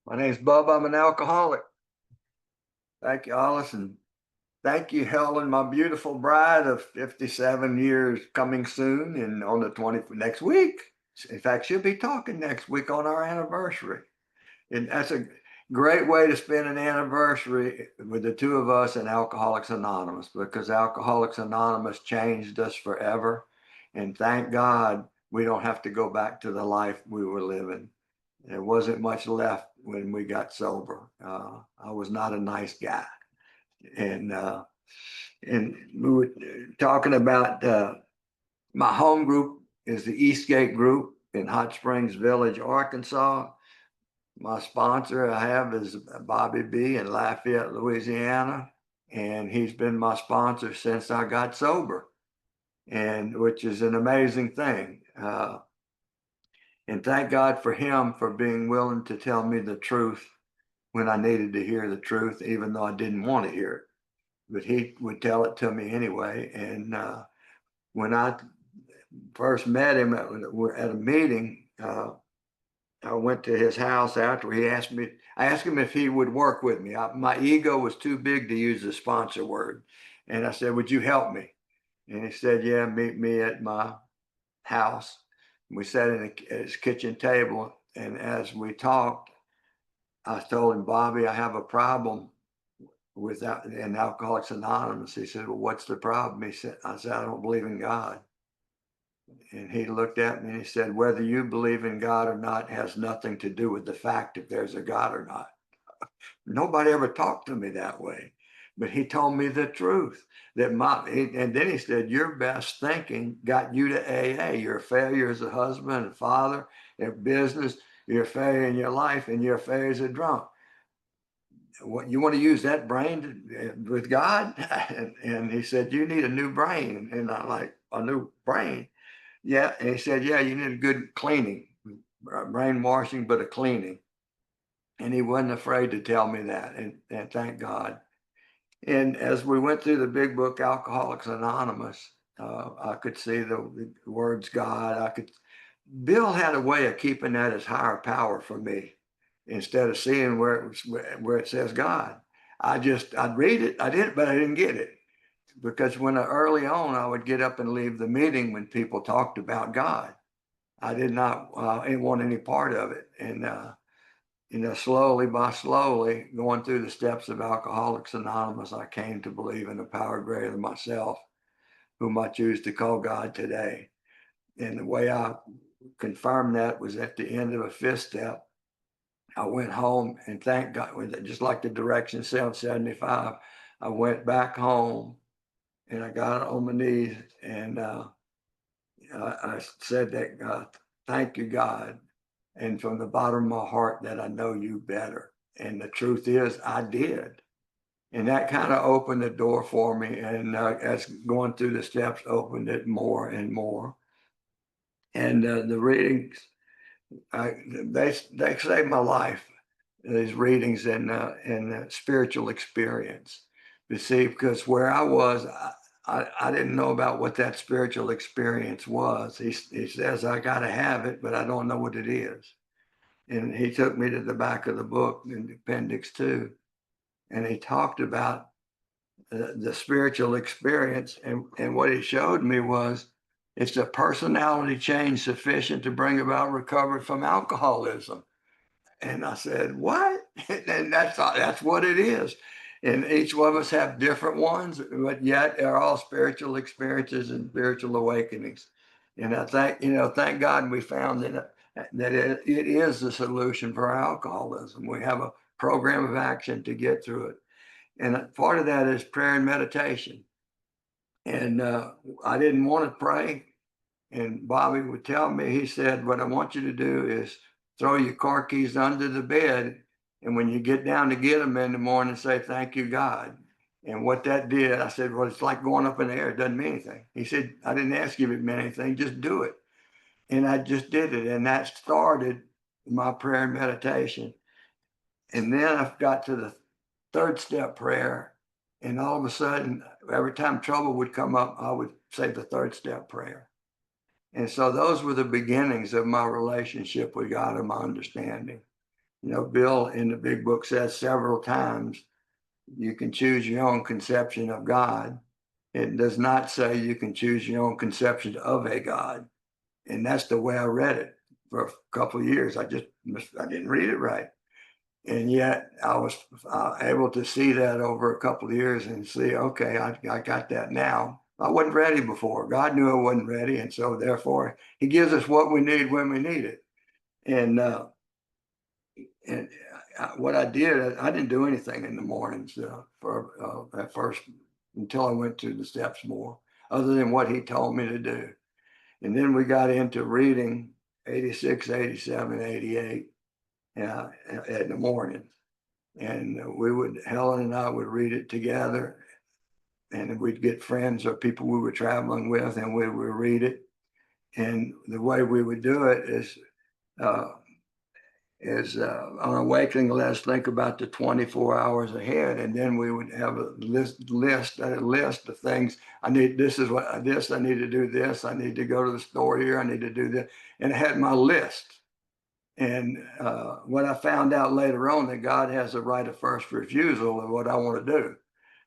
My name's Bubba. I'm an alcoholic. Thank you, Alice, and thank you, Helen, my beautiful bride of 57 years, coming soon and on the 20th next week. In fact, she'll be talking next week on our anniversary. And that's a great way to spend an anniversary with the two of us in Alcoholics Anonymous, because Alcoholics Anonymous changed us forever. And thank God we don't have to go back to the life we were living. There wasn't much left when we got sober. I was not a nice guy. And we were talking about my home group is the Eastgate group in Hot Springs Village, Arkansas. My sponsor I have is Bobby B in Lafayette, Louisiana, and he's been my sponsor since I got sober, and which is an amazing thing. And thank God for him for being willing to tell me the truth when I needed to hear the truth, even though I didn't want to hear it. But he would tell it to me anyway. And when I first met him at a meeting, I went to his house after he asked me, I asked him if he would work with me. My ego was too big to use the sponsor word. And I said, would you help me? And he said, yeah, meet me at my house. We sat at his kitchen table. And as we talked, I told him, Bobby, I have a problem with that in Alcoholics Anonymous. He said, well, what's the problem? I said, I don't believe in God. And he looked at me and he said, whether you believe in God or not has nothing to do with the fact if there's a God or not. Nobody ever talked to me that way, but he told me the truth and then he said, your best thinking got you to AA. You're a failure as a husband and father in business. You're a failure in your life, and you're a failure as a drunk. What you want to use that brain with God? And he said, you need a new brain. And I'm like, a new brain? Yeah. And he said, yeah, you need a good cleaning, brainwashing, but a cleaning. And he wasn't afraid to tell me that. And thank God. And as we went through the big book, Alcoholics Anonymous, I could see the words God. Bill had a way of keeping that as higher power for me instead of seeing where it says God. I'd read it, but I didn't get it, because when early on I would get up and leave the meeting when people talked about God. I didn't want any part of it. And slowly by slowly, going through the steps of Alcoholics Anonymous, I came to believe in a power greater than myself, whom I choose to call God today. And the way I confirmed that was at the end of a fifth step. I went home, and thank God, just like the direction said 75, I went back home and I got on my knees and I said that, thank you, God. And from the bottom of my heart, that I know you better. And the truth is, I did. And that kind of opened the door for me. And as going through the steps opened it more and more. And the readings, they saved my life. These readings and spiritual experience. You see, because where I was, I didn't know about what that spiritual experience was. He says, I got to have it, but I don't know what it is. And he took me to the back of the book in Appendix 2, and he talked about the spiritual experience. And what he showed me was it's a personality change sufficient to bring about recovery from alcoholism. And I said, what? And that's what it is. And each one of us have different ones, but yet they're all spiritual experiences and spiritual awakenings. And I thank God we found that it is the solution for alcoholism. We have a program of action to get through it. And part of that is prayer and meditation. And I didn't want to pray. And Bobby would tell me, he said, what I want you to do is throw your car keys under the bed. And when you get down to get them in the morning, say, thank you, God. And what that did, I said, well, it's like going up in the air. It doesn't mean anything. He said, I didn't ask you if it meant anything. Just do it. And I just did it. And that started my prayer and meditation. And then I got to the third step prayer. And all of a sudden, every time trouble would come up, I would say the third step prayer. And so those were the beginnings of my relationship with God and my understanding. Bill in the big book says several times, you can choose your own conception of God. It does not say you can choose your own conception of a God. And that's the way I read it for a couple of years. I didn't read it right. And yet I was able to see that over a couple of years and see, okay, I got that now. I wasn't ready before. God knew I wasn't ready. And so therefore he gives us what we need when we need it. And what I did, I didn't do anything in the mornings for at first until I went through the steps more, other than what he told me to do. And then we got into reading 86, 87, 88 in the morning. And Helen and I would read it together, and we'd get friends or people we were traveling with, and we would read it. And the way we would do it is on awakening list, think about the 24 hours ahead, and then we would have a list of things. I need I need to do this. I need to go to the store here. I need to do this, and I had my list. And what I found out later on, that God has a right of first refusal of what I want to do,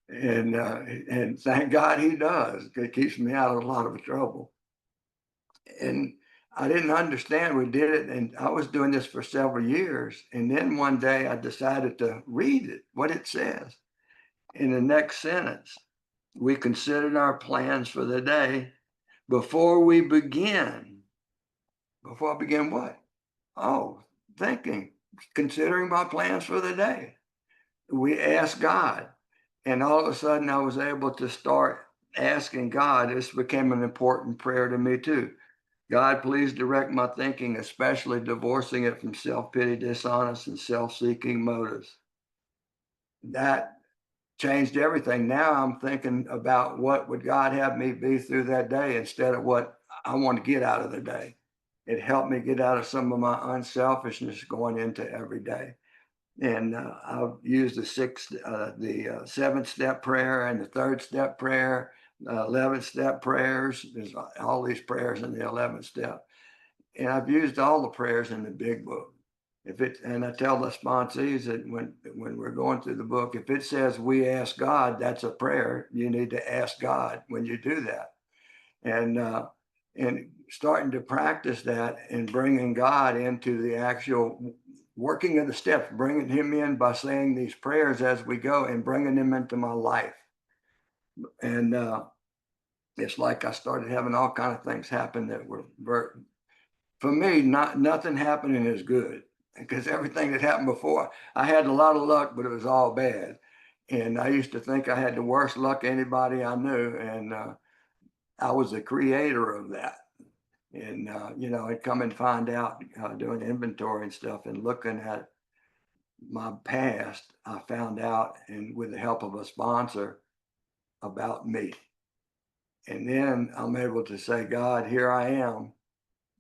and thank God He does. It keeps me out of a lot of trouble. And I didn't understand. We did it, and I was doing this for several years. And then one day I decided to read it, what it says. In the next sentence, we considered our plans for the day before we begin. Before I begin what? Oh, thinking, considering my plans for the day. We asked God, and all of a sudden I was able to start asking God. This became an important prayer to me too. God, please direct my thinking, especially divorcing it from self-pity, dishonest, and self-seeking motives. That changed everything. Now I'm thinking about what would God have me be through that day instead of what I want to get out of the day. It helped me get out of some of my unselfishness going into every day. And I've used the 7th-step prayer and the 3rd-step prayer, 11th-step prayers. There's all these prayers in the 11th step. And I've used all the prayers in the big book. And I tell the sponsees that when we're going through the book, if it says we ask God, that's a prayer. You need to ask God when you do that. And starting to practice that and bringing God into the actual working of the steps, bringing Him in by saying these prayers as we go and bringing Him into my life. And it's like I started having all kinds of things happen that were, for me, nothing happening is good, because everything that happened before, I had a lot of luck, but it was all bad. And I used to think I had the worst luck anybody I knew, and I was the creator of that. And I'd come and find out doing inventory and stuff and looking at my past, I found out, and with the help of a sponsor, about me. And then I'm able to say, God, here I am.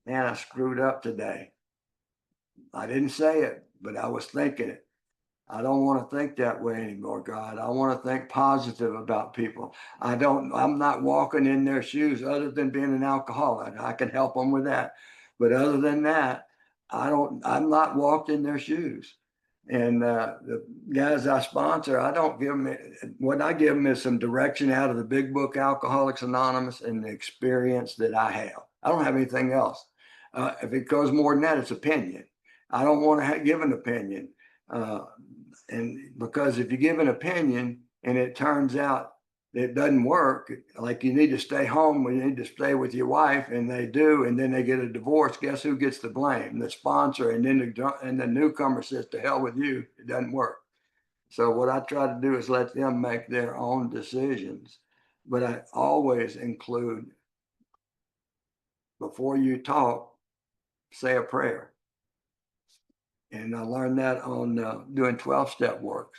Man, I screwed up today. I didn't say it, but I was thinking it. I don't want to think that way anymore, God. I want to think positive about people. I'm not walking in their shoes other than being an alcoholic. I can help them with that. But other than that, I'm not walked in their shoes. And the guys I sponsor, I don't give them, what I give them is some direction out of the big book, Alcoholics Anonymous, and the experience that I have. I don't have anything else. If it goes more than that, it's opinion. I don't want to give an opinion. And because if you give an opinion and it turns out it doesn't work, like you need to stay home, you need to stay with your wife, and they do, and then they get a divorce, guess who gets the blame? The sponsor. And then the newcomer says, to hell with you, it doesn't work. So what I try to do is let them make their own decisions. But I always include, before you talk, say a prayer. And I learned that on doing 12-step work,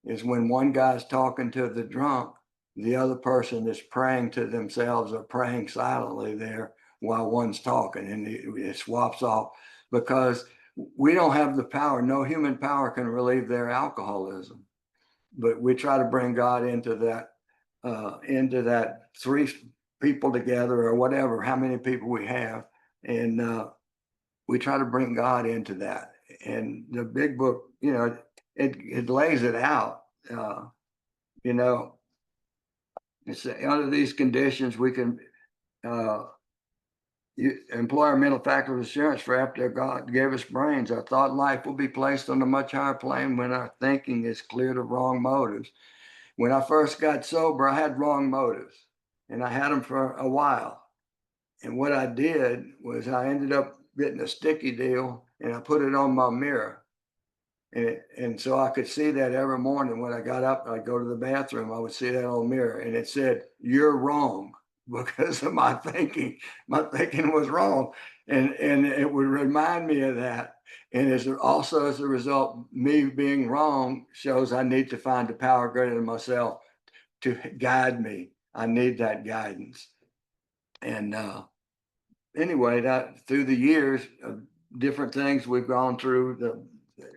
is when one guy's talking to the drunk, the other person is praying to themselves or praying silently there while one's talking, and it swaps off, because we don't have the power. No human power can relieve their alcoholism, but we try to bring God into that 3 people together or whatever, how many people we have. And we try to bring God into that. and the big book, it lays it out. You know, it's under these conditions we can employ our mental faculty of assurance, for after God gave us brains, our thought life will be placed on a much higher plane when our thinking is cleared of wrong motives. When I first got sober, I had wrong motives, and I had them for a while. And what I did was I ended up getting a sticky deal, and I put it on my mirror. And so I could see that every morning when I got up, I'd go to the bathroom, I would see that on the mirror, and it said, "You're wrong," because of my thinking. My thinking was wrong. And it would remind me of that. And also as a result, me being wrong shows I need to find the power greater than myself to guide me. I need that guidance. And anyway, that through the years of different things we've gone through,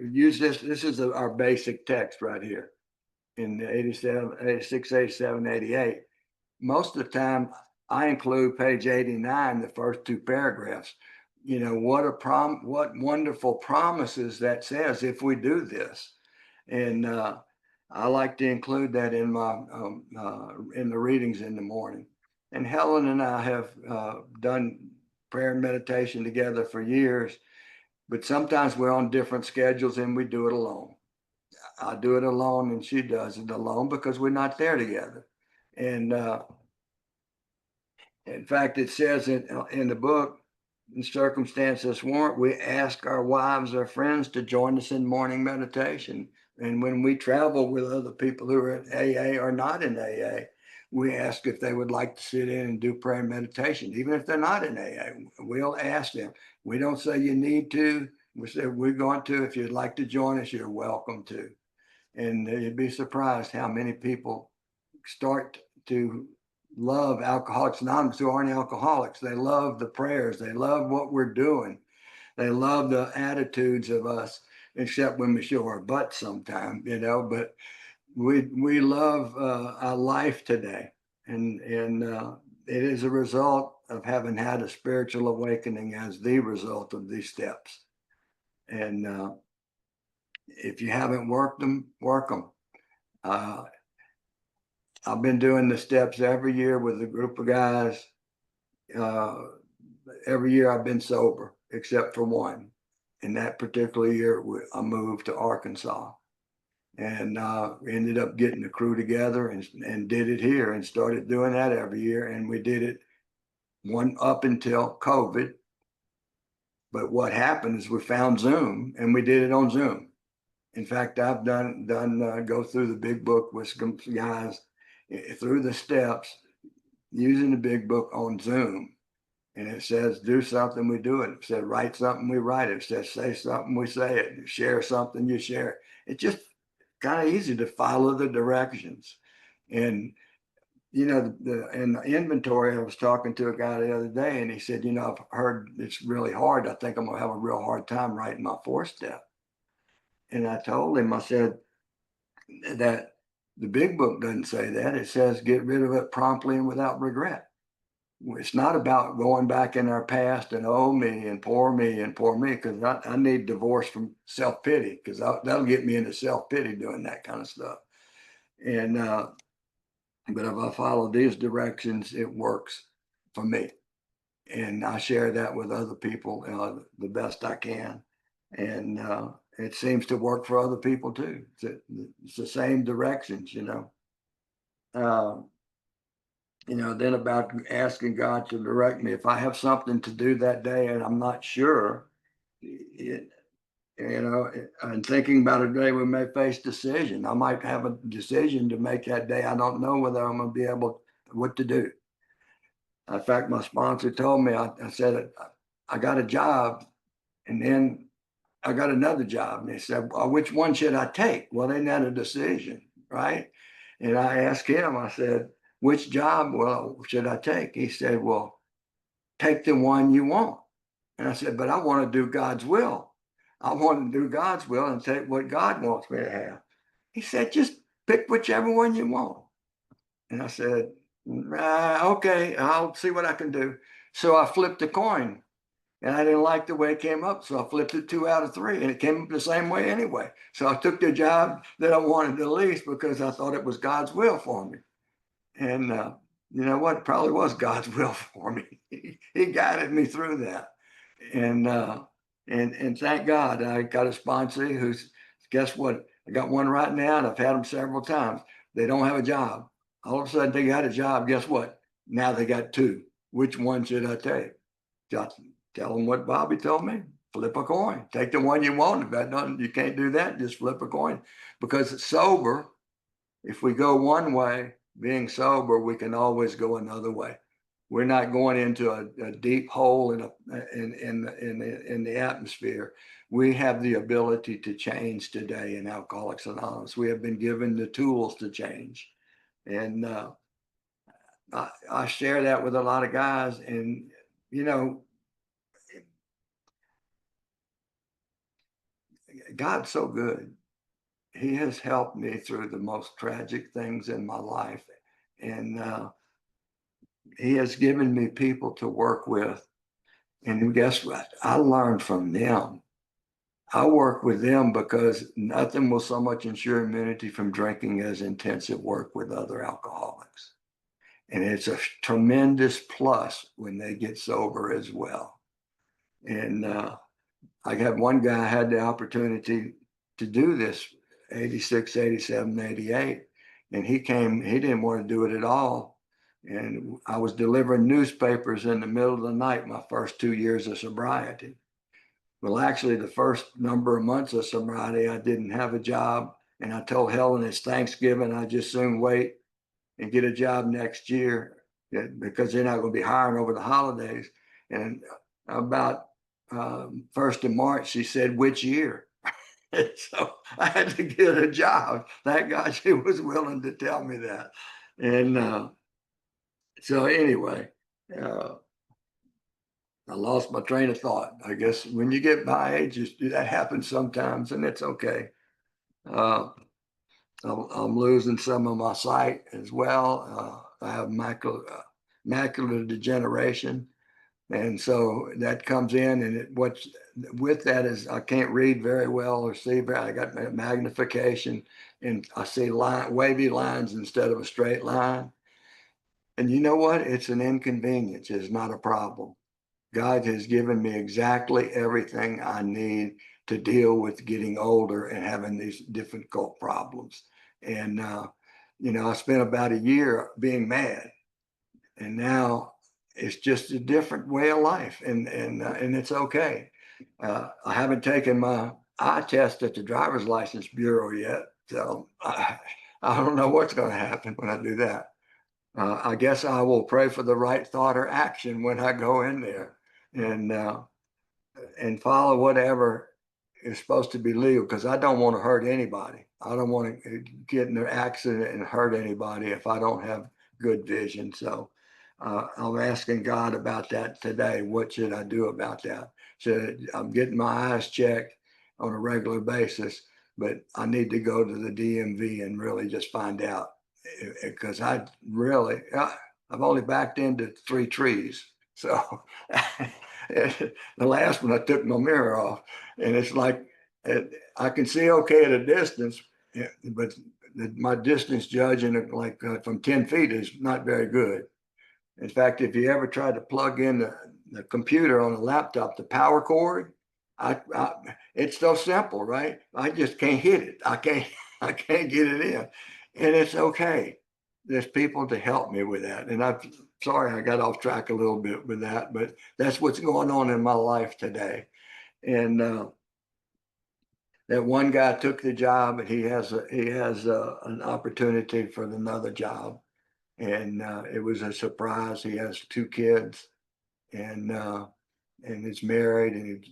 use this. This is our basic text right here in 87, 86, 87, 88. Most of the time, I include page 89, the first two paragraphs. What wonderful promises that says if we do this. And I like to include that in in the readings in the morning. And Helen and I have done prayer and meditation together for years, but sometimes we're on different schedules and we do it alone. I do it alone and she does it alone because we're not there together. And in fact, it says in the book, in circumstances warrant, we ask our wives or friends to join us in morning meditation. And when we travel with other people who are in AA or not in AA, we ask if they would like to sit in and do prayer and meditation, even if they're not in AA. We'll ask them. We don't say you need to. We say we're going to. If you'd like to join us, you're welcome to. And you'd be surprised how many people start to love Alcoholics Anonymous who aren't alcoholics. They love the prayers. They love what we're doing. They love the attitudes of us, except when we show our butts sometimes, but we love our life today. And it is a result of having had a spiritual awakening as the result of these steps. And if you haven't worked them, work them. I've been doing the steps every year with a group of guys. Every year I've been sober, except for one. In that particular year, I moved to Arkansas and ended up getting the crew together and did it here and started doing that every year. And we did it one up until COVID. But what happened is we found Zoom and we did it on Zoom. In fact, I've done go through the big book with some guys through the steps using the big book on Zoom. And it says, do something, we do it. It says, write something, we write it. It says, say something, we say it. Share something, you share it. It's just kind of easy to follow the directions. And, in the inventory, I was talking to a guy the other day and he said, I've heard it's really hard. I think I'm going to have a real hard time writing my 4-step. And I told him, I said that the big book doesn't say that. It says, get rid of it promptly and without regret. It's not about going back in our past and oh me and poor me, because I need divorce from self-pity, because that'll get me into self-pity doing that kind of stuff. And but if I follow these directions, it works for me. And I share that with other people the best I can. And it seems to work for other people too. It's the same directions, then about asking God to direct me. If I have something to do that day and I'm not sure, and thinking about a day we may face decision. I might have a decision to make that day. I don't know whether I'm going to be able what to do. In fact, my sponsor told me, I said, I got a job and then I got another job. And they said, well, which one should I take? Well, they had a decision, right? And I asked him, I said, which job should I take? He said, well, take the one you want. And I said, but I want to do God's will. I want to do God's will and take what God wants me to have. He said, just pick whichever one you want. And I said, okay, I'll see what I can do. So I flipped a coin. and I didn't like the way it came up. So I flipped it 2 out of 3, and it came up the same way anyway. So I took the job that I wanted the least because I thought it was God's will for me. And you know what? It probably was God's will for me. He guided me through that. And and thank God I got a sponsor who's, guess what? I got one right now, and I've had them several times. They don't have a job. All of a sudden they got a job. Guess what? Now they got 2. Which one should I take? Just tell them what Bobby told me. Flip a coin. Take the one you want. If that doesn't, you can't do that. Just flip a coin. Because it's sober, if we go one way, being sober, we can always go another way. We're not going into a deep hole in the atmosphere. We have the ability to change today in Alcoholics Anonymous. We have been given the tools to change, and I share that with a lot of guys. And you know, God's so good. He has helped me through the most tragic things in my life, and He has given me people to work with. And guess what? I learned from them. I work with them because nothing will so much ensure immunity from drinking as intensive work with other alcoholics. And it's a tremendous plus when they get sober as well. And I had one guy had the opportunity to do this 86, 87, 88. And he didn't want to do it at all. And I was delivering newspapers in the middle of the night my first 2 years of sobriety. Well, actually, the first number of months of sobriety, I didn't have a job. And I told Helen it's Thanksgiving. I just soon wait and get a job next year because they're not going to be hiring over the holidays. And about 1st of March, she said, which year? So I had to get a job. Thank God she was willing to tell me that. And so anyway, I lost my train of thought. I guess when you get my age, that happens sometimes, and it's okay. I'm losing some of my sight as well. I have macular degeneration, and so that comes in, and what's with that is I can't read very well or see very. I got magnification, and I see wavy lines instead of a straight line. And you know what? It's an inconvenience. It's not a problem. God has given me exactly everything I need to deal with getting older and having these difficult problems. And, I spent about a year being mad, and now it's just a different way of life, and it's okay. I haven't taken my eye test at the driver's license bureau yet, so I don't know what's going to happen when I do that. I guess I will pray for the right thought or action when I go in there, and follow whatever is supposed to be legal, because I don't want to hurt anybody. I don't want to get in an accident and hurt anybody if I don't have good vision. So I'm asking God about that today. What should I do about that? So I'm getting my eyes checked on a regular basis, but I need to go to the DMV and really just find out, because I've only backed into 3 trees. So the last one I took my mirror off, and it's like I can see okay at a distance, but my distance judging from 10 feet is not very good. In fact, if you ever try to plug in the computer on a laptop, the power cord, it's so simple, right? I just can't hit it. I can't get it in, and it's okay. There's people to help me with that, and I'm sorry I got off track a little bit with that, but that's what's going on in my life today. And that one guy took the job, and he has an opportunity for another job, and it was a surprise. He has 2 kids, and he's married, and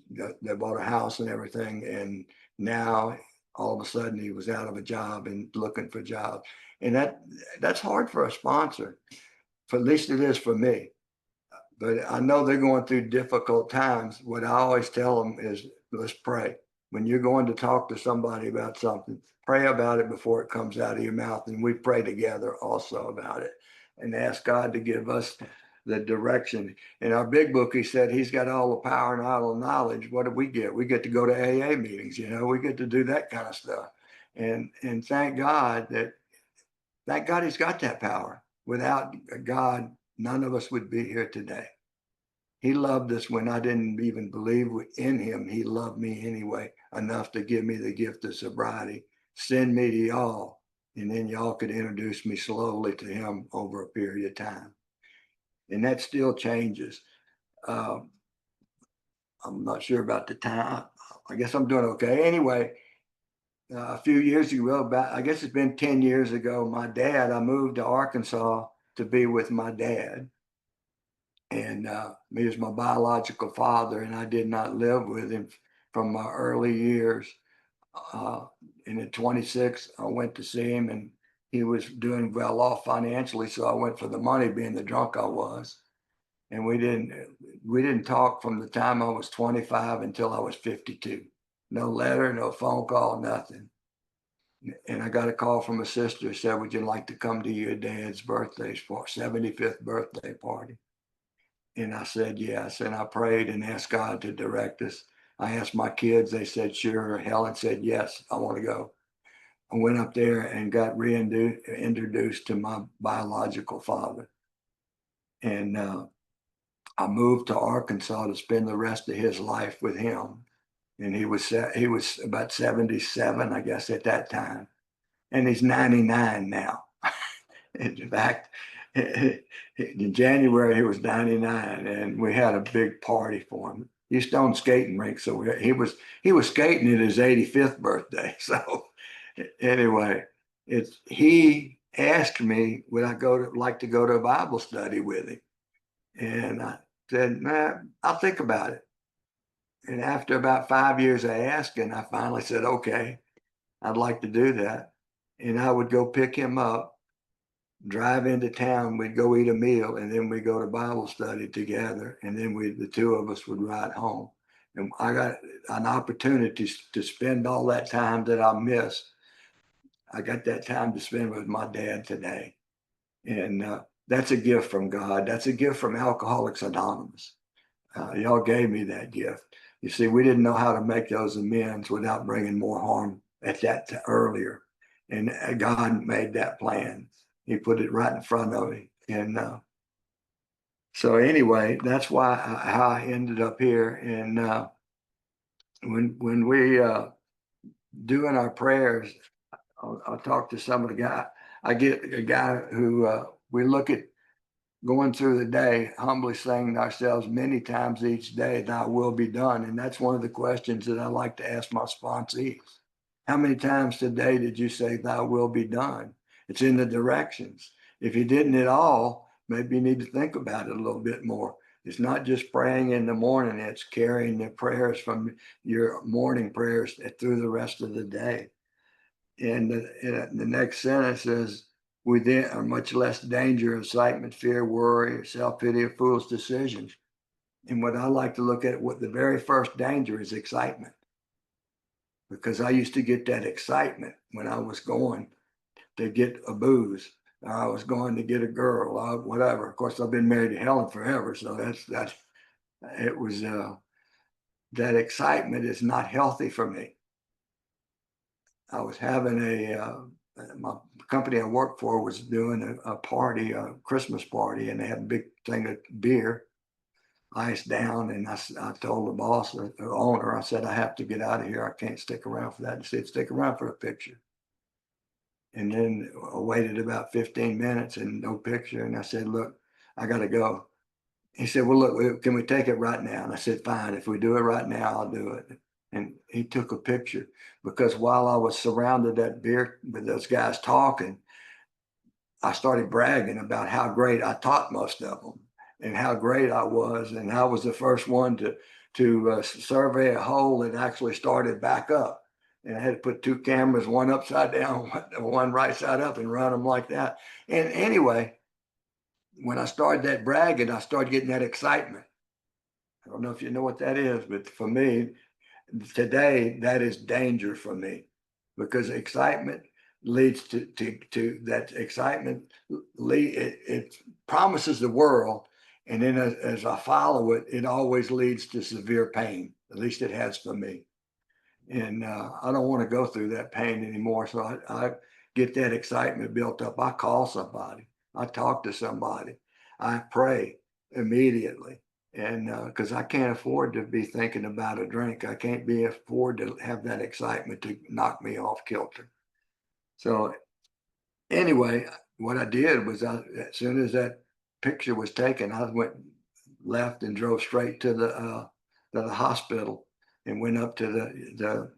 they bought a house and everything. And now all of a sudden he was out of a job and looking for jobs, and that's hard for a sponsor. For at least it is for me. But I know they're going through difficult times. What I always tell them is, let's pray. When you're going to talk to somebody about something, pray about it before it comes out of your mouth. And we pray together also about it, and ask God to give us the direction. In our big book, he said he's got all the power and all the knowledge. What do we get? We get to go to AA meetings, we get to do that kind of stuff. And thank God he's got that power. Without God, none of us would be here today. He loved us when I didn't even believe in him. He loved me anyway, enough to give me the gift of sobriety, send me to y'all, and then y'all could introduce me slowly to him over a period of time. And that still changes. I'm not sure about the time. I guess I'm doing okay. Anyway, a few years ago, I guess it's been 10 years ago, I moved to Arkansas to be with my dad. And he was my biological father, and I did not live with him from my early years. And at 26, I went to see him, and he was doing well off financially, so I went for the money, being the drunk I was. And we didn't talk from the time I was 25 until I was 52. No letter, no phone call, nothing. And I got a call from a sister who said, "Would you like to come to your dad's birthday, 75th birthday party?" And I said, yes. And I prayed and asked God to direct us. I asked my kids, they said, sure. Helen said, yes, I want to go. I went up there and got introduced to my biological father. And I moved to Arkansas to spend the rest of his life with him. And he was about 77, I guess, at that time. And he's 99 now. In fact, in January, he was 99, and we had a big party for him. He used to own skating rink, so he was skating at his 85th birthday. So anyway, he asked me, would I like to go to a Bible study with him? And I said, man, I'll think about it. And after about 5 years of asking, I finally said, okay, I'd like to do that. And I would go pick him up, drive into town, we'd go eat a meal, and then we'd go to Bible study together, and then the two of us would ride home. And I got an opportunity to spend all that time that I missed. I got that time to spend with my dad today. And that's a gift from God. That's a gift from Alcoholics Anonymous. Y'all gave me that gift. You see, we didn't know how to make those amends without bringing more harm at that earlier. And God made that plan. He put it right in front of me. And so anyway, that's how I ended up here. And when we doing our prayers, I'll talk to some of the guys. I get a guy who we look at going through the day, humbly saying to ourselves many times each day, thy will be done. And that's one of the questions that I like to ask my sponsees. How many times today did you say thy will be done? It's in the directions. If you didn't at all, maybe you need to think about it a little bit more. It's not just praying in the morning, it's carrying the prayers from your morning prayers through the rest of the day. And the next sentence is, we then are much less danger, excitement, fear, worry, self-pity, or foolish decisions. And what I like to look at, what the very first danger is excitement. Because I used to get that excitement when I was going to get a booze, or I was going to get a girl, or whatever. Of course, I've been married to Helen forever, so it was that excitement is not healthy for me. I was having my company I worked for was doing a party, a Christmas party, and they had a big thing of beer, iced down. And I told the boss, the owner, I said, I have to get out of here. I can't stick around for that. He said, stick around for a picture. And then I waited about 15 minutes and no picture. And I said, look, I got to go. He said, well, look, can we take it right now? And I said, fine. If we do it right now, I'll do it. And he took a picture, because while I was surrounded at beer with those guys talking, I started bragging about how great I taught most of them and how great I was. And I was the first one to survey a hole that actually started back up. And I had to put two cameras, one upside down, one right side up, and run them like that. And anyway, when I started that bragging, I started getting that excitement. I don't know if you know what that is, but for me, today, that is danger for me, because excitement leads to that excitement. It promises the world, And then as I follow it, it always leads to severe pain. At least it has for me. And I don't want to go through that pain anymore. So I get that excitement built up. I call somebody. I talk to somebody. I pray immediately. And because I can't afford to be thinking about a drink, I can't be afford to have that excitement to knock me off kilter. So anyway, what I did was as soon as that picture was taken, I went left and drove straight to the hospital and went up to the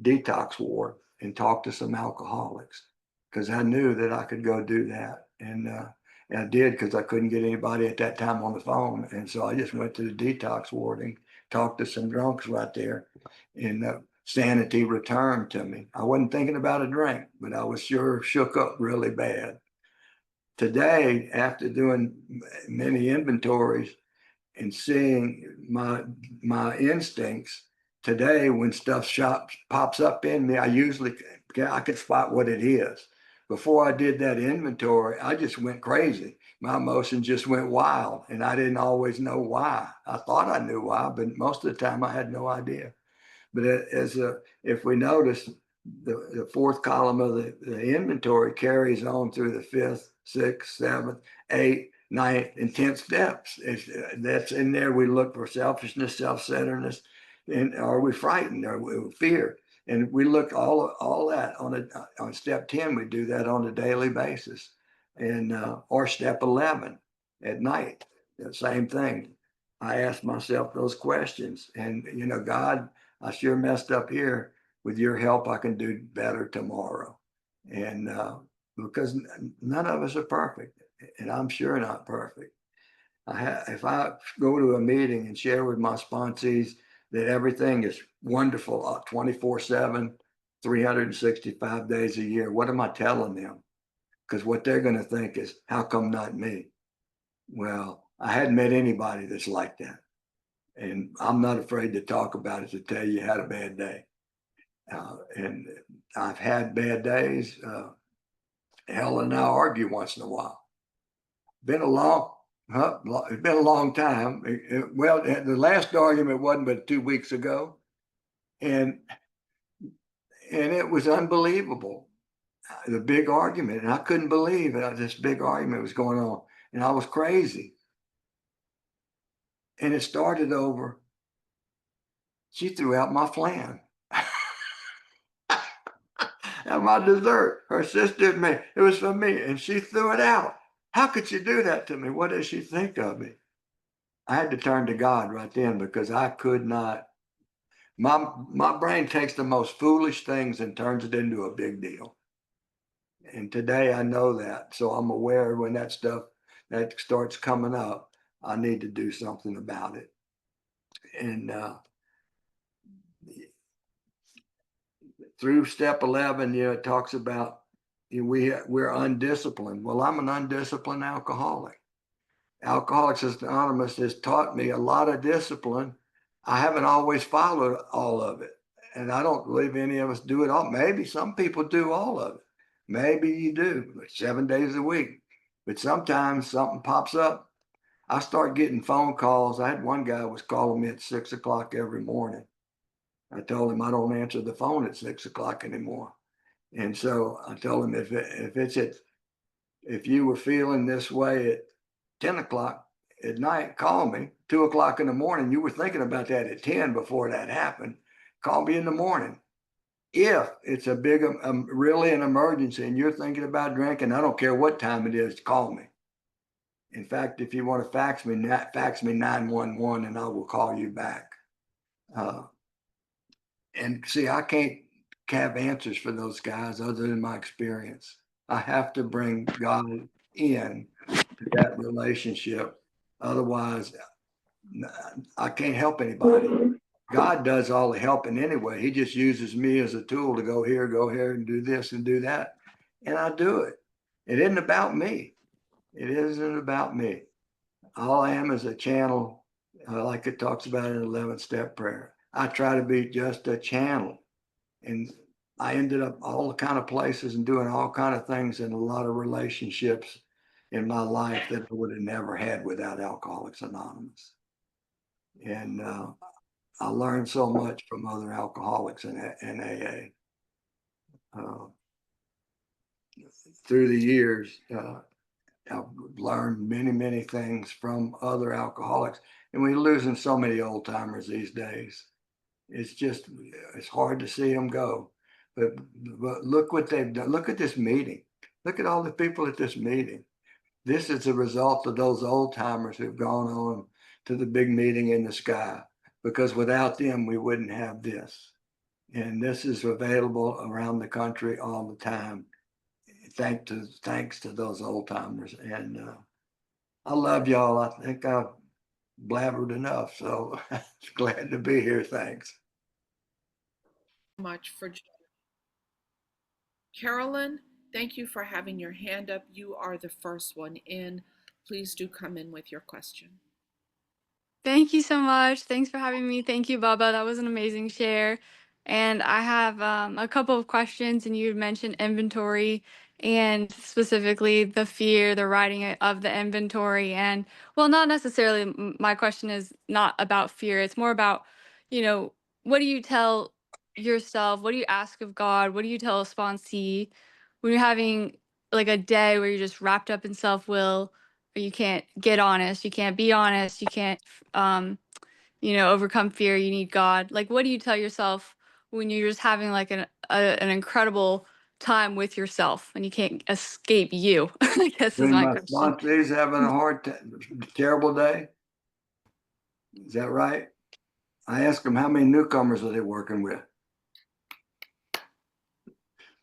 detox ward and talked to some alcoholics because I knew that I could go do that. And I did because I couldn't get anybody at that time on the phone. And so I just went to the detox ward and talked to some drunks right there. And sanity returned to me. I wasn't thinking about a drink, but I was sure shook up really bad. Today, after doing many inventories and seeing my instincts, today when stuff pops up in me, I can spot what it is. Before I did that inventory, I just went crazy. My emotions just went wild, and I didn't always know why. I thought I knew why, but most of the time I had no idea. But if we notice, the fourth column of the inventory carries on through the fifth, sixth, seventh, eighth, ninth, and 10th steps. That's in there. We look for selfishness, self-centeredness, and are we frightened? Are we fear? And we look all that on step 10. We do that on a daily basis, and or step 11 at night. The same thing. I ask myself those questions, and God, I sure messed up here. With your help, I can do better tomorrow. And because none of us are perfect, and I'm sure not perfect. If I go to a meeting and share with my sponsees that everything is wonderful 24/7, 365 days a year, what am I telling them? Because what they're going to think is, how come not me? Well, I hadn't met anybody that's like that. And I'm not afraid to talk about it, to tell you had a bad day. And I've had bad days. Helen and I argue once in a while. Been a long, it's been a long time. Well, the last argument wasn't but 2 weeks ago, and it was unbelievable. The big argument, and I couldn't believe that this big argument was going on, and I was crazy. And it started over. She threw out my flan. And my dessert. Her sister and me. It was for me, and she threw it out. How could she do that to me? What does she think of me? I had to turn to God right then because I could not. My brain takes the most foolish things and turns it into a big deal. And today I know that, so I'm aware when that stuff that starts coming up, I need to do something about it. And through step 11, it talks about we're undisciplined. Well, I'm an undisciplined alcoholic. Alcoholics Anonymous has taught me a lot of discipline. I haven't always followed all of it. And I don't believe any of us do it all. Maybe some people do all of it. Maybe you do, like 7 days a week. But sometimes something pops up. I start getting phone calls. I had one guy was calling me at 6 o'clock every morning. I told him I don't answer the phone at 6 o'clock anymore. And so I told him if you were feeling this way at 10 o'clock at night, call me. 2 o'clock in the morning, you were thinking about that at 10 before that happened. Call me in the morning. If it's a big, really an emergency and you're thinking about drinking, I don't care what time it is, call me. In fact, if you want to fax me 911 and I will call you back. And see, I can't have answers for those guys other than my experience. I have to bring God in to that relationship. Otherwise, I can't help anybody. God does all the helping anyway. He just uses me as a tool to go here, and do this and do that. And I do it. It isn't about me. It isn't about me. All I am is a channel, like it talks about in 11th step prayer. I try to be just a channel. And I ended up all kind of places and doing all kind of things in a lot of relationships in my life that I would have never had without Alcoholics Anonymous. And I learned so much from other alcoholics in AA. Through the years, I've learned many, many things from other alcoholics, and we're losing so many old timers these days. It's hard to see them go. But look what they've done. Look at this meeting. Look at all the people at this meeting. This is a result of those old timers who've gone on to the big meeting in the sky, because without them, we wouldn't have this. And this is available around the country all the time. Thanks to those old timers. And I love y'all. I think I've blabbered enough. So glad to be here. Thanks. Much for Carolyn, thank you for having your hand up. You are the first one in. Please do come in with your question. Thank you so much. Thanks for having me. Thank you, Bubba. That was an amazing share. And I have a couple of questions, and you mentioned inventory and specifically the fear, the writing of the inventory. And well, not necessarily, my question is not about fear. It's more about, you know, what do you tell yourself? What do you ask of God? What do you tell a sponsee when you're having like a day where you're just wrapped up in self-will? You can't get honest, you can't be honest, you can't um overcome fear. You need God. Like, what do you tell yourself when you're just having like an incredible time with yourself and you can't escape you? I guess is When my my question. sponsee's having a terrible day, is that right? I ask them how many newcomers are they working with,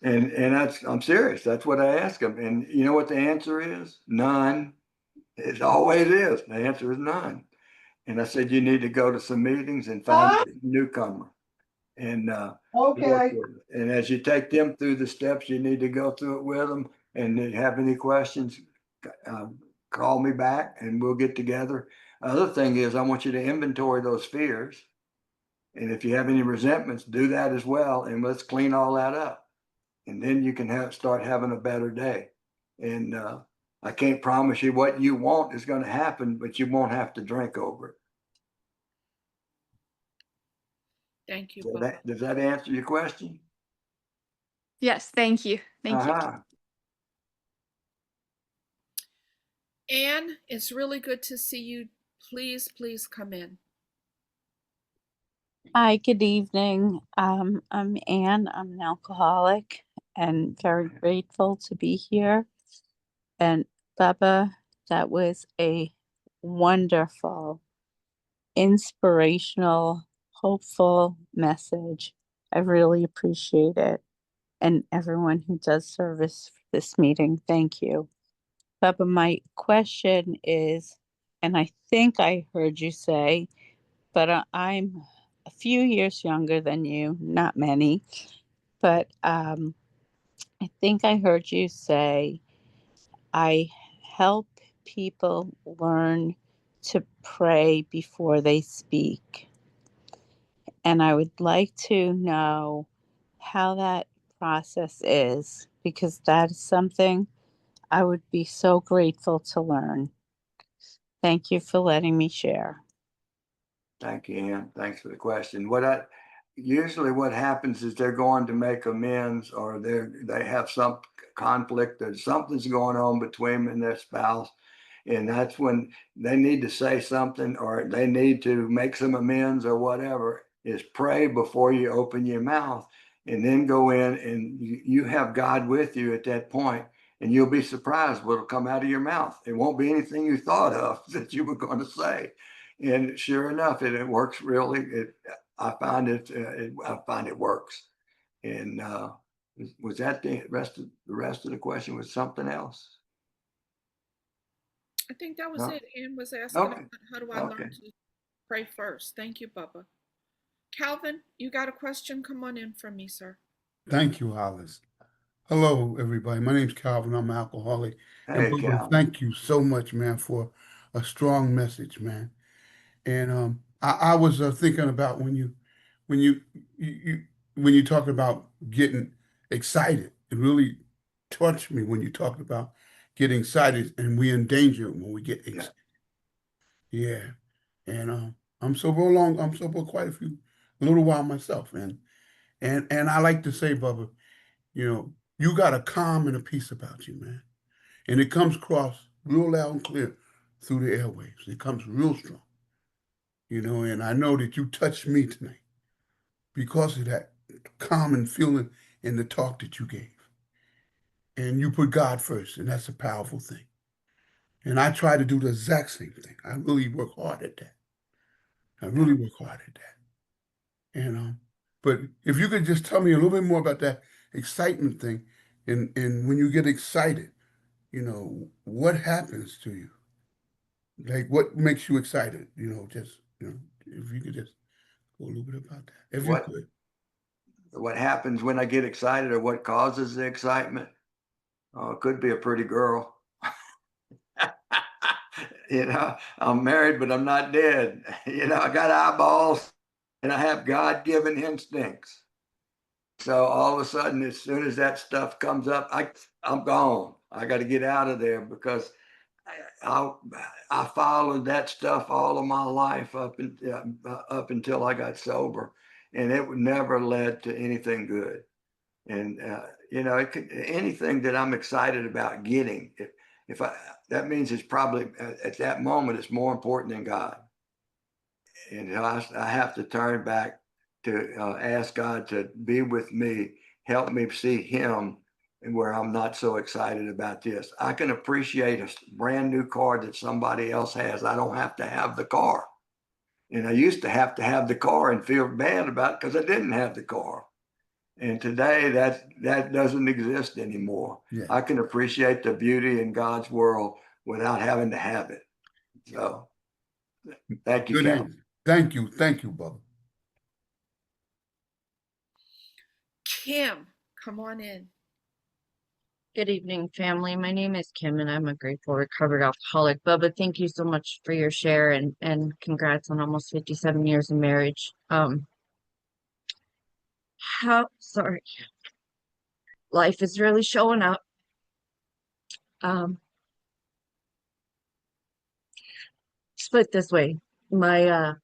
and I'm serious. That's what I ask them, and you know what the answer is? None. It always is. The answer is none. And I said, you need to go to some meetings and find a newcomer. And Okay. and as you take them through the steps, you need to go through it with them. And if you have any questions, call me back and we'll get together. Other thing is, I want you to inventory those fears. And if you have any resentments, do that as well. And let's clean all that up. And then you can start having a better day. And I can't promise you what you want is going to happen, but you won't have to drink over it. Thank you. So does that answer your question? Yes, thank you. Thank you. Anne, it's really good to see you. Please come in. Hi, good evening. I'm Anne. I'm an alcoholic and very grateful to be here. And Bubba, that was a wonderful, inspirational, hopeful message. I really appreciate it. And everyone who does service for this meeting, thank you. Bubba, my question is, and I think I heard you say, but I'm a few years younger than you, not many, but I think I heard you say, I help people learn to pray before they speak. And I would like to know how that process is, because that is something I would be so grateful to learn. Thank you for letting me share. Thank you, Ann. Thanks for the question. Usually what happens is they're going to make amends, or they have some conflict, or something's going on between them and their spouse. And that's when they need to say something, or they need to make some amends, or whatever. Is pray before you open your mouth, and then go in and you have God with you at that point, and you'll be surprised what'll come out of your mouth. It won't be anything you thought of that you were going to say. And sure enough, it works really. I find it works. And was that the rest of the question? Was something else? I think that was No? it. Anne was asking, Okay. how do I learn to pray first? Thank you, Bubba. Calvin, you got a question? Come on in for me, sir. Thank you, Alice. Hello, everybody. My name's Calvin. I'm an alcoholic. And Hey, Bubba, Calvin. thank you so much, man, for a strong message, man. And I was thinking about when you when you talk about getting excited. It really touched me when you talked about get excited and we in danger when we get Yeah. excited. Yeah. And I'm sober quite a little while myself. And I like to say, Bubba, you got a calm and a peace about you, man. And it comes across real loud and clear through the airwaves. It comes real strong, and I know that you touched me tonight because of that calming feeling in the talk that you gave. And you put God first, and that's a powerful thing. And I try to do the exact same thing. I really work hard at that. I really work hard at that. But if you could just tell me a little bit more about that excitement thing, and when you get excited, what happens to you? Like what makes you excited? If you could just go a little bit about that. If you What could. what happens when I get excited, or what causes the excitement? Oh, it could be a pretty girl. I'm married, but I'm not dead. I got eyeballs and I have God-given instincts. So all of a sudden, as soon as that stuff comes up, I'm gone. I got to get out of there because I followed that stuff all of my life up until I got sober, and it never led to anything good. And anything that I'm excited about getting, if that means it's probably at that moment it's more important than God, and I have to turn back to ask God to be with me, help me see Him, and where I'm not so excited about this. I can appreciate a brand new car that somebody else has. I don't have to have the car, and I used to have the car and feel bad about it because I didn't have the car. And today that doesn't exist anymore. Yeah. I can appreciate the beauty in God's world without having to have it. So thank you, Good Cal. answer. Thank you, Bubba. Kim, come on in. Good evening, family. My name is Kim, and I'm a grateful recovered alcoholic. Bubba, thank you so much for your share, and congrats on almost 57 years of marriage. Sorry, life is really showing up. Split this way. My,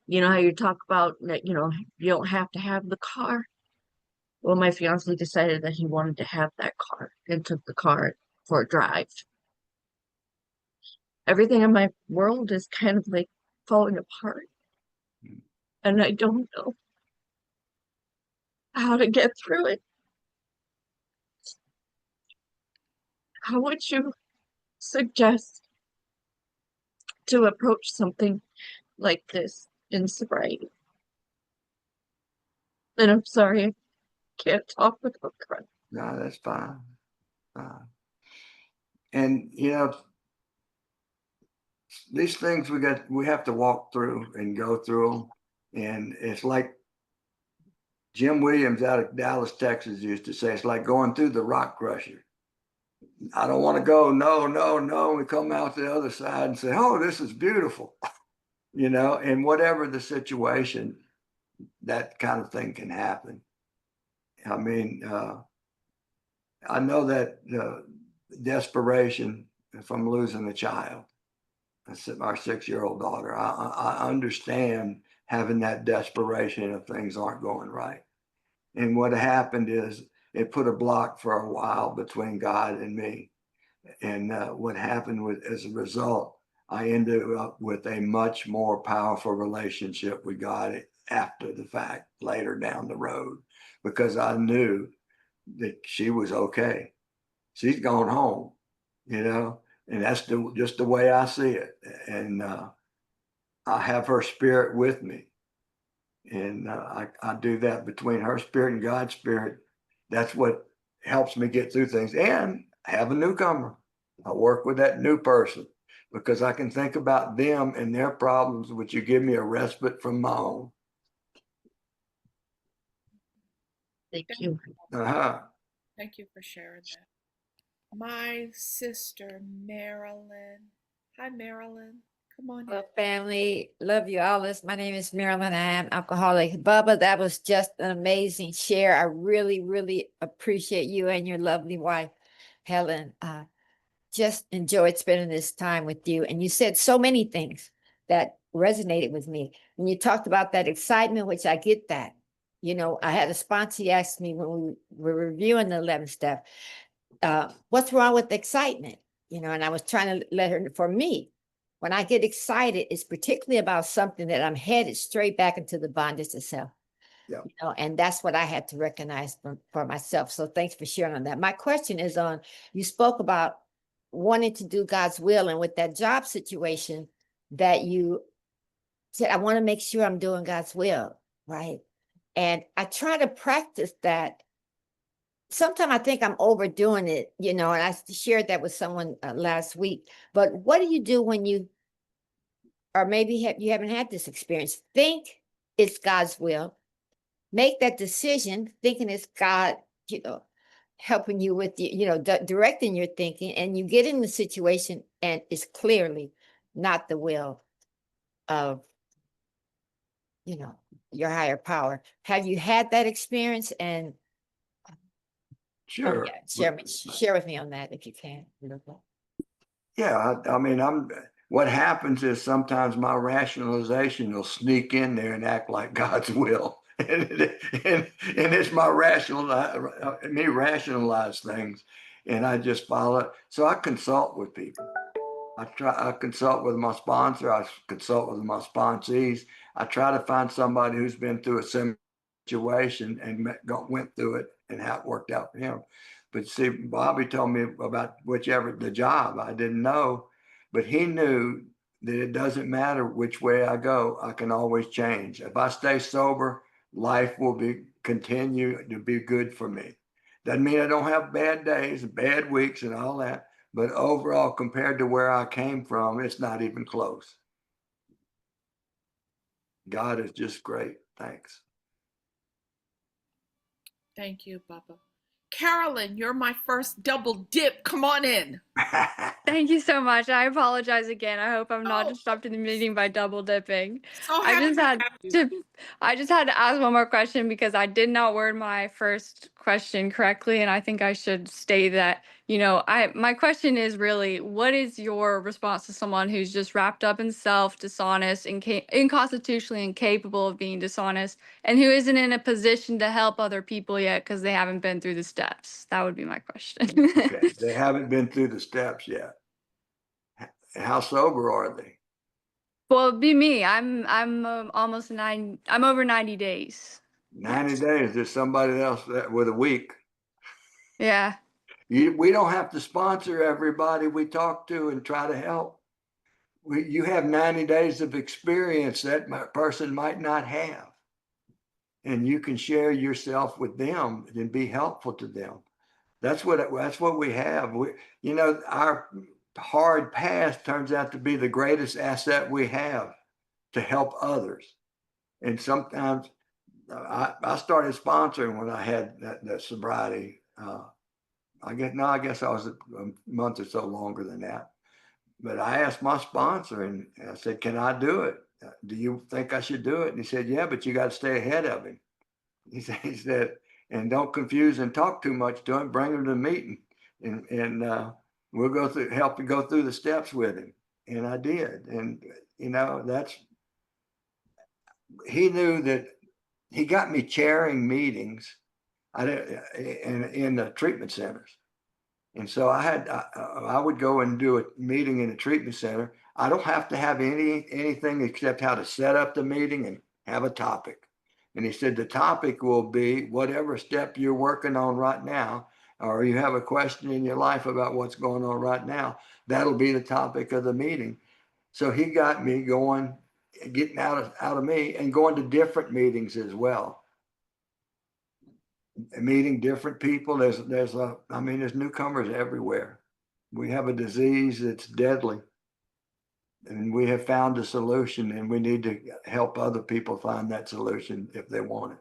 you know how you talk about that, you don't have to have the car. Well, my fiance decided that he wanted to have that car and took the car for a drive. Everything in my world is kind of like falling apart. And I don't know how to get through it. How would you suggest to approach something like this in sobriety? And I'm sorry, I can't talk without crying. No, that's fine. And these things we have to walk through and go through them. And it's like Jim Williams out of Dallas, Texas used to say, it's like going through the rock crusher. I don't want to go. No, no, no. We come out the other side and say, oh, this is beautiful. And whatever the situation, that kind of thing can happen. I mean, I know that desperation from losing a child, our 6-year-old daughter, I understand having that desperation if things aren't going right. And what happened is it put a block for a while between God and me. And what happened as a result, I ended up with a much more powerful relationship with God after the fact, later down the road, because I knew that she was okay. She's gone home, and that's just the way I see it. And I have her spirit with me. And I do that between her spirit and God's spirit. That's what helps me get through things. And have a newcomer. I work with that new person because I can think about them and their problems, which you give me a respite from my own. Thank you. Thank you for sharing that. My sister, Marilyn. Hi, Marilyn. Come on in. Hello, family. Love you all. My name is Marilyn. I am alcoholic. Bubba, that was just an amazing share. I really, really appreciate you and your lovely wife. Helen. Just enjoyed spending this time with you. And you said so many things that resonated with me. When you talked about that excitement, which I get that. You know, I had a sponsor ask me when we were reviewing the 11th step, what's wrong with excitement? You know, and I was trying to let her, for me, when I get excited, it's particularly about something that I'm headed straight back into the bondage itself. Yeah. You know, and that's what I had to recognize for myself. So thanks for sharing on that. My question is on, you spoke about wanting to do God's will, and with that job situation that you said, I want to make sure I'm doing God's will, right? And I try to practice that. Sometimes I think I'm overdoing it, you know, and I shared that with someone last week. But what do you do when you, or maybe you haven't had this experience, think it's God's will, make that decision thinking it's God, you know, helping you with, you know, directing your thinking, and you get in the situation and it's clearly not the will of, you know, your higher power. Have you had that experience? And Sure. share with me on that if you can. Yeah, I mean, what happens is sometimes my rationalization will sneak in there and act like God's will. And it's my me rationalize things, and I just follow it. So I consult with people. I consult with my sponsor. I consult with my sponsees. I try to find somebody who's been through a similar situation and went through it and how it worked out for him. But see, Bobby told me about the job. I didn't know, but he knew that it doesn't matter which way I go. I can always change. If I stay sober, life will continue to be good for me. Doesn't mean I don't have bad days, bad weeks, and all that. But overall, compared to where I came from, it's not even close. God is just great. Thanks. Thank you, Bubba. Carolyn, you're my first double dip. Come on in. Thank you so much. I apologize again. I hope I'm not Oh, disrupting the meeting by double dipping. so I happy just to had have you. to I just had to ask one more question because I did not word my first question correctly, and I think I should state that, you know, my question is really, what is your response to someone who's just wrapped up in self, dishonest, and inconstitutionally incapable of being dishonest, and who isn't in a position to help other people yet because they haven't been through the steps? That would be my question. Okay, they haven't been through the steps yet. How sober are they? Well, it'd be me. I'm almost I'm over 90 days. 90 days. There's somebody else with a week. Yeah. We don't have to sponsor everybody we talk to and try to help. You have 90 days of experience that person might not have. And you can share yourself with them and be helpful to them. That's what we have. You know, our hard past turns out to be the greatest asset we have to help others. And sometimes I started sponsoring when I had that sobriety. I guess I was a month or so longer than that. But I asked my sponsor and I said, "Can I do it? Do you think I should do it?" And he said, "Yeah, but you got to stay ahead of him." He said, "And don't confuse and talk too much to him. Bring him to the meeting, and we'll help you go through the steps with him." And I did. And you know, he knew that he got me chairing meetings in the treatment centers. And so I would go and do a meeting in a treatment center. I don't have to have anything except how to set up the meeting and have a topic. And he said the topic will be whatever step you're working on right now, or you have a question in your life about what's going on right now. That'll be the topic of the meeting. So he got me going, getting out of me, and going to different meetings as well. Meeting different people. There's newcomers everywhere. We have a disease that's deadly, and we have found a solution, and we need to help other people find that solution if they want it.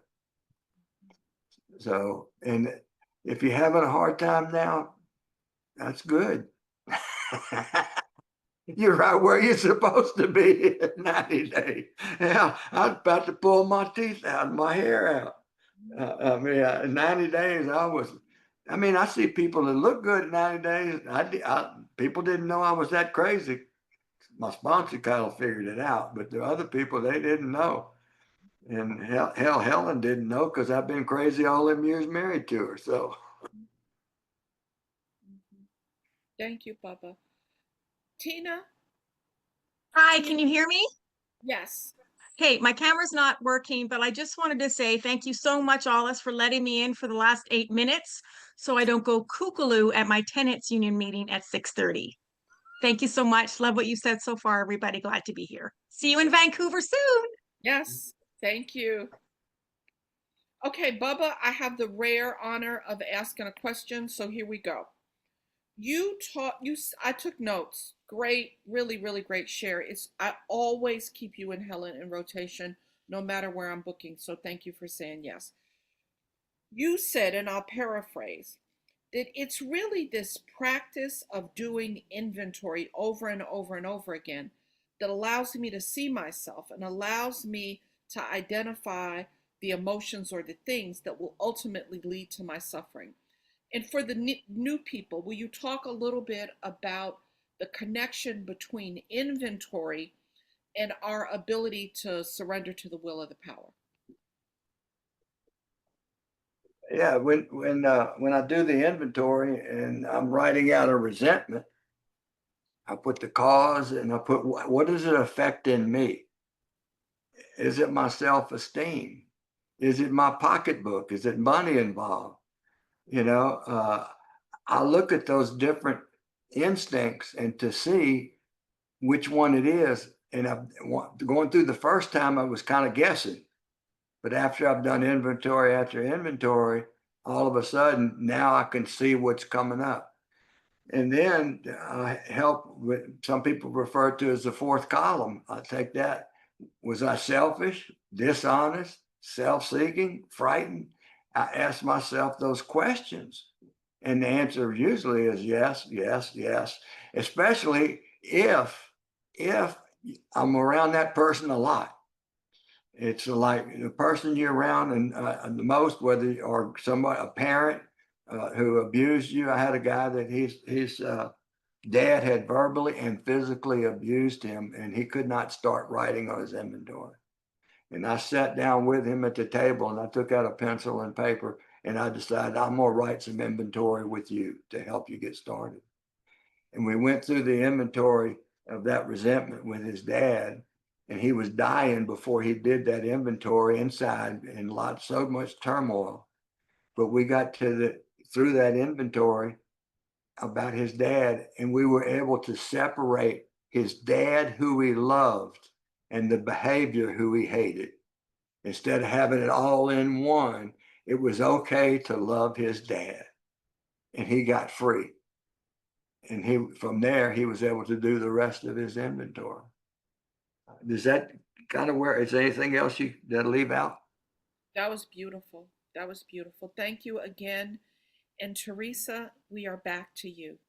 So, and if you're having a hard time now, that's good. You're right where you're supposed to be at 90 days. Yeah, I was about to pull my teeth out and my hair out. 90 days, I mean, I see people that look good nowadays. People didn't know I was that crazy. My sponsor kind of figured it out, but the other people, they didn't know. And hell, Helen didn't know because I've been crazy all them years married to her. So Mhm. Thank you, Bubba. Tina? Hi, Tina? can you hear me? Yes. Hey, my camera's not working, but I just wanted to say thank you so much, Alice, for letting me in for the last 8 minutes so I don't go kookaloo at my tenants union meeting at 6:30. Thank you so much. Love what you said so far, everybody. Glad to be here. See you in Vancouver soon. Yes. Thank you. Okay, Bubba, I have the rare honor of asking a question, so here we go. I took notes. Great, really, really great share. I always keep you and Helen in rotation, no matter where I'm booking. So thank you for saying yes. You said, and I'll paraphrase, that it's really this practice of doing inventory over and over and over again that allows me to see myself and allows me to identify the emotions or the things that will ultimately lead to my suffering. And for the new people, will you talk a little bit about the connection between inventory and our ability to surrender to the will of the power? yeah, when I do the inventory and I'm writing out a resentment, I put the cause and I put what does it affect in me? Is it my self-esteem? Is it my pocketbook? Is it money involved? You know, I look at those different instincts and to see which one it is. And going through the first time, I was kind of guessing. But after I've done inventory after inventory, all of a sudden now I can see what's coming up. And then help with some people refer to as the fourth column. I take that. Was I selfish, dishonest, self seeking, frightened? I ask myself those questions. And the answer usually is yes, yes, yes, especially if I'm around that person a lot. It's like the person you're around and the most, whether or somebody, a parent who abused you. I had a guy that his dad had verbally and physically abused him, and he could not start writing on his inventory. And I sat down with him at the table and I took out a pencil and paper and I decided I'm going to write some inventory with you to help you get started. And we went through the inventory of that resentment with his dad, and he was dying before he did that inventory inside in so much turmoil. But we got through that inventory about his dad, and we were able to separate his dad, who he loved, and the behavior, who he hated. Instead of having it all in one, it was okay to love his dad, and he got free. And from there he was able to do the rest of his inventory. Does that kind of where is there anything else you that leave out? That was beautiful. That was beautiful. Thank you again. And Teresa, we are back to you.